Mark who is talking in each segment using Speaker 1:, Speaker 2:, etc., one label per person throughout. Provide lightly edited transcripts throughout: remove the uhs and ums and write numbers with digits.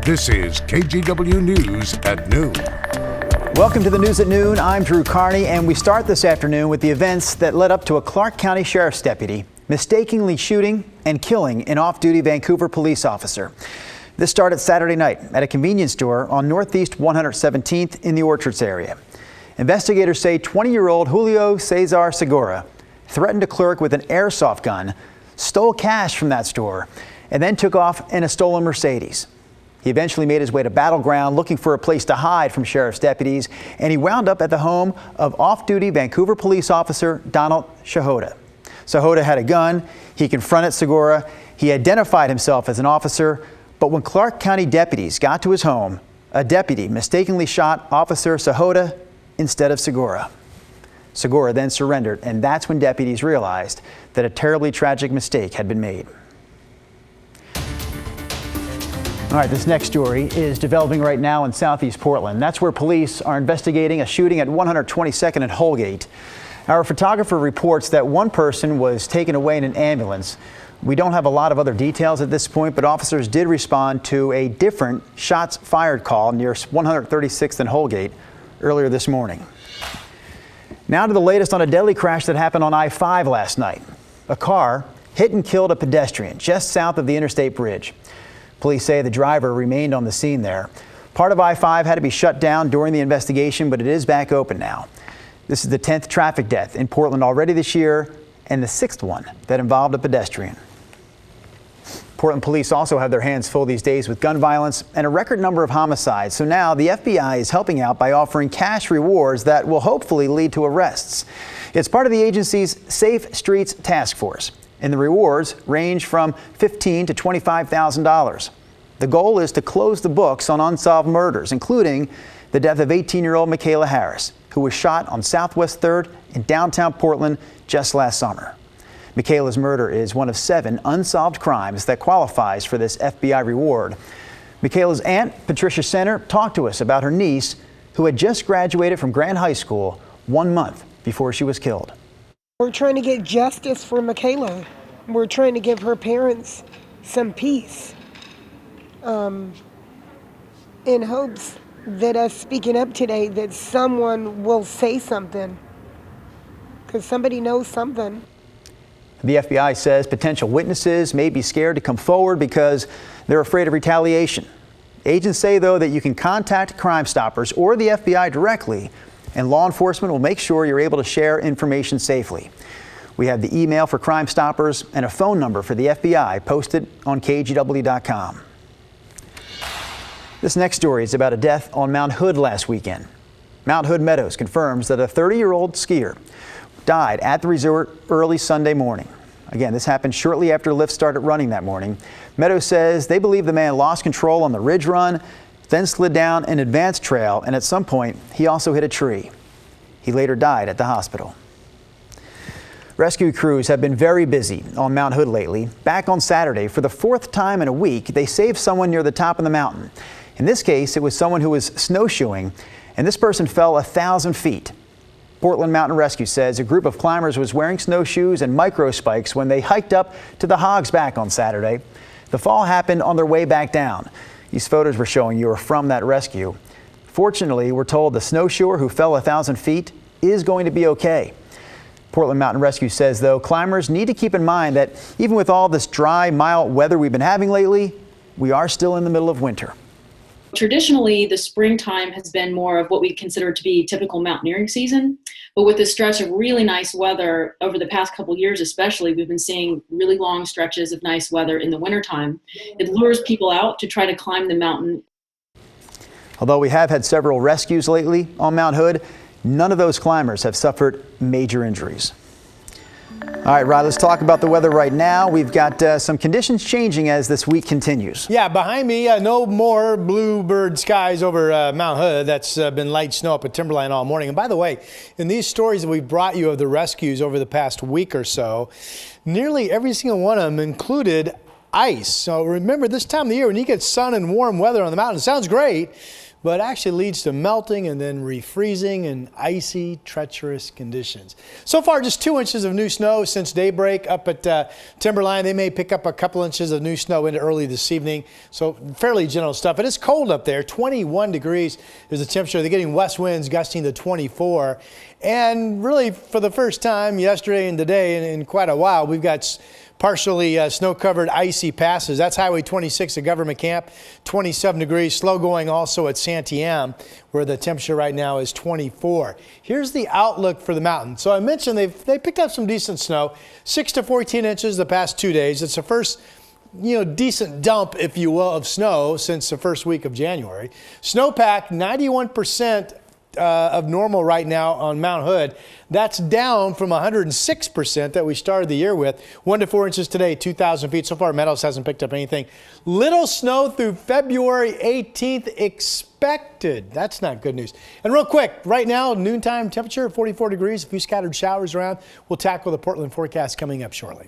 Speaker 1: This is KGW News at noon.
Speaker 2: Welcome to the News at Noon. I'm Drew Carney, and we start this afternoon with the events that led up to a Clark County Sheriff's deputy mistakenly shooting and killing an off-duty Vancouver police officer. This started Saturday night at a convenience store on Northeast 117th in the Orchards area. Investigators say 20-year-old Julio Cesar Segura threatened a clerk with an airsoft gun, stole cash from that store, and then took off in a stolen Mercedes. He eventually made his way to Battleground looking for a place to hide from sheriff's deputies, and he wound up at the home of off-duty Vancouver police officer Donald Shahota. Shahota had a gun. He confronted Segura. He identified himself as an officer, but when Clark County deputies got to his home, a deputy mistakenly shot Officer Shahota instead of Segura. Segura then surrendered, and that's when deputies realized that a terribly tragic mistake had been made. All right, this next story is developing right now in southeast Portland. That's where police are investigating a shooting at 122nd and Holgate. Our photographer reports that one person was taken away in an ambulance. We don't have a lot of other details at this point, but officers did respond to a different shots fired call near 136th and Holgate earlier this morning. Now to the latest on a deadly crash that happened on I-5 last night. A car hit and killed a pedestrian just south of the interstate bridge. Police say the driver remained on the scene there. Part of I-5 had to be shut down during the investigation, but it is back open now. This is the 10th traffic death in Portland already this year and the 6th one that involved a pedestrian. Portland police also have their hands full these days with gun violence and a record number of homicides. So now the FBI is helping out by offering cash rewards that will hopefully lead to arrests. It's part of the agency's Safe Streets Task Force, and the rewards range from $15,000 to $25,000. The goal is to close the books on unsolved murders, including the death of 18-year-old Michaela Harris, who was shot on Southwest 3rd in downtown Portland just last summer. Michaela's murder is one of 7 unsolved crimes that qualifies for this FBI reward. Michaela's aunt, Patricia Center, talked to us about her niece, who had just graduated from Grant High School 1 month before she was killed.
Speaker 3: We're trying to get justice for Michaela. We're trying to give her parents some peace in hopes that us speaking up today, that someone will say something, because somebody knows something.
Speaker 2: The FBI says potential witnesses may be scared to come forward because they're afraid of retaliation. Agents say, though, that you can contact Crime Stoppers or the FBI directly, and law enforcement will make sure you're able to share information safely. We have the email for Crime Stoppers and a phone number for the FBI posted on KGW.com. This next story is about a death on Mount Hood last weekend. Mount Hood Meadows confirms that a 30-year-old skier died at the resort early Sunday morning. Again, this happened shortly after lifts started running that morning. Meadows says they believe the man lost control on the ridge run, then slid down an advanced trail, and at some point he also hit a tree. He later died at the hospital. Rescue crews have been very busy on Mount Hood lately. Back on Saturday, for the 4th time in a week, they saved someone near the top of the mountain. In this case, it was someone who was snowshoeing, and this person fell 1,000 feet. Portland Mountain Rescue says a group of climbers was wearing snowshoes and micro spikes when they hiked up to the Hog's Back on Saturday. The fall happened on their way back down. These photos we're showing you are from that rescue. Fortunately, we're told the snowshoer who fell 1,000 feet is going to be okay. Portland Mountain Rescue says, though, climbers need to keep in mind that even with all this dry, mild weather we've been having lately, we are still in the middle of winter.
Speaker 4: Traditionally, the springtime has been more of what we consider to be typical mountaineering season. But with this stretch of really nice weather over the past couple years, especially, we've been seeing really long stretches of nice weather in the wintertime. It lures people out to try to climb the mountain.
Speaker 2: Although we have had several rescues lately on Mount Hood, none of those climbers have suffered major injuries. All right, Rod, let's talk about the weather right now. We've got some conditions changing as this week continues.
Speaker 5: Yeah, behind me, no more bluebird skies over Mount Hood. That's been light snow up at Timberline all morning. And by the way, in these stories that we've brought you of the rescues over the past week or so, nearly every single one of them included ice. So remember, this time of the year when you get sun and warm weather on the mountain, it sounds great. but actually leads to melting and then refreezing and icy, treacherous conditions. So far, just 2 inches of new snow since daybreak up at Timberline. They may pick up a couple inches of new snow into early this evening, so fairly gentle stuff. It is cold up there. 21 degrees is the temperature. They're getting west winds gusting to 24. And really, for the first time yesterday and today in quite a while, we've got partially snow-covered icy passes. That's Highway 26 at Government Camp, 27 degrees. Slow going also at Santiam, where the temperature right now is 24. Here's the outlook for the mountain. So I mentioned they picked up some decent snow, 6 to 14 inches the past 2 days. It's the first decent dump, if you will, of snow since the first week of January. Snowpack, 91% of normal right now on Mount Hood. That's down from 106% that we started the year with. 1 to 4 inches today, 2,000 feet. So far, Meadows hasn't picked up anything. Little snow through February 18th expected. That's not good news. And real quick, right now, noontime temperature, 44 degrees, a few scattered showers around. We'll tackle the Portland forecast coming up shortly.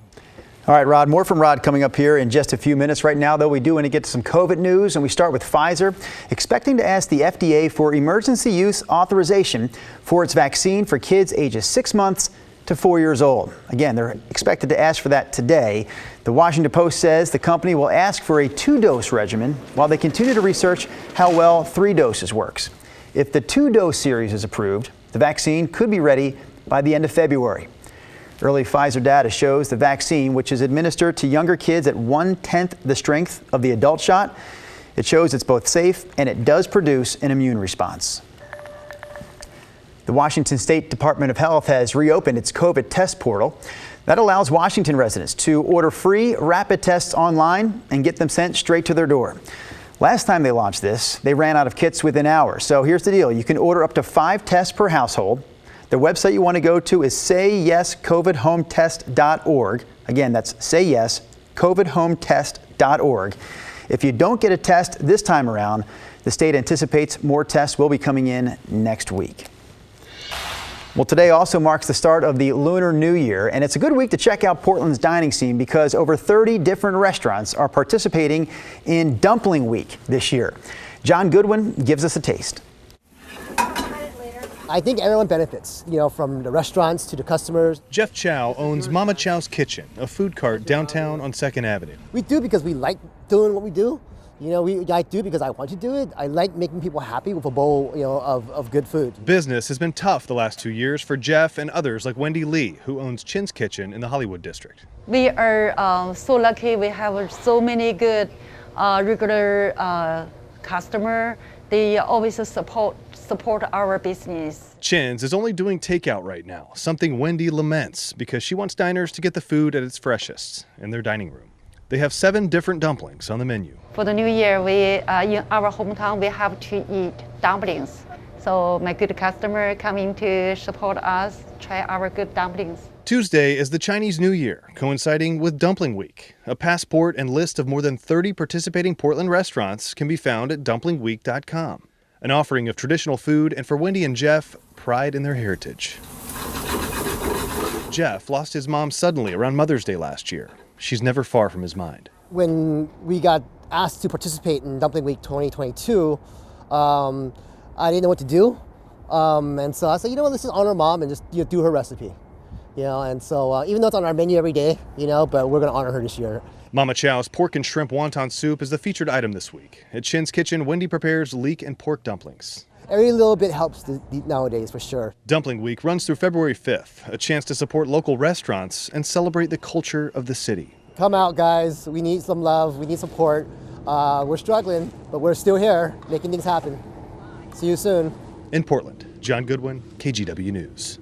Speaker 2: All right, Rod, more from Rod coming up here in just a few minutes. Right now, though, we do want to get to some COVID news, and we start with Pfizer, expecting to ask the FDA for emergency use authorization for its vaccine for kids ages 6 months to 4 years old. Again, they're expected to ask for that today. The Washington Post says the company will ask for a 2-dose regimen while they continue to research how well 3 doses works. If the 2-dose series is approved, the vaccine could be ready by the end of February. Early Pfizer data shows the vaccine, which is administered to younger kids at 1/10 the strength of the adult shot, it shows it's both safe and it does produce an immune response. The Washington State Department of Health has reopened its COVID test portal. That allows Washington residents to order free rapid tests online and get them sent straight to their door. Last time they launched this, they ran out of kits within hours. So here's the deal. You can order up to 5 tests per household. The website you want to go to is sayyescovidhometest.org. Again, that's sayyescovidhometest.org. If you don't get a test this time around, the state anticipates more tests will be coming in next week. Well, today also marks the start of the Lunar New Year, and it's a good week to check out Portland's dining scene because over 30 different restaurants are participating in Dumpling Week this year. John Goodwin gives us a taste.
Speaker 6: I think everyone benefits, from the restaurants to the customers.
Speaker 7: Jeff Chow owns Mama Chow's Kitchen, a food cart downtown on 2nd Avenue.
Speaker 6: We do because we like doing what we do. I do because I want to do it. I like making people happy with a bowl, of good food.
Speaker 7: Business has been tough the last 2 years for Jeff and others like Wendy Lee, who owns Chin's Kitchen in the Hollywood district.
Speaker 8: We are so lucky. We have so many good regular customers. They always support our business.
Speaker 7: Chin's is only doing takeout right now, something Wendy laments because she wants diners to get the food at its freshest in their dining room. They have 7 different dumplings on the menu.
Speaker 8: For the new year, in our hometown, we have to eat dumplings. So my good customer coming to support us, try our good dumplings.
Speaker 7: Tuesday is the Chinese New Year, coinciding with Dumpling Week. A passport and list of more than 30 participating Portland restaurants can be found at dumplingweek.com. An offering of traditional food and, for Wendy and Jeff, pride in their heritage. Jeff lost his mom suddenly around Mother's Day last year. She's never far from his mind.
Speaker 6: When we got asked to participate in Dumpling Week 2022, I didn't know what to do. And so I said, let's just honor Mom and just do her recipe. And so even though it's on our menu every day, but we're going to honor her this year.
Speaker 7: Mama Chow's pork and shrimp wonton soup is the featured item this week. At Chin's Kitchen, Wendy prepares leek and pork dumplings.
Speaker 6: Every little bit helps nowadays, for sure.
Speaker 7: Dumpling Week runs through February 5th, a chance to support local restaurants and celebrate the culture of the city.
Speaker 6: Come out, guys. We need some love. We need support. We're struggling, but we're still here making things happen. See you soon.
Speaker 7: In Portland, John Goodwin, KGW News.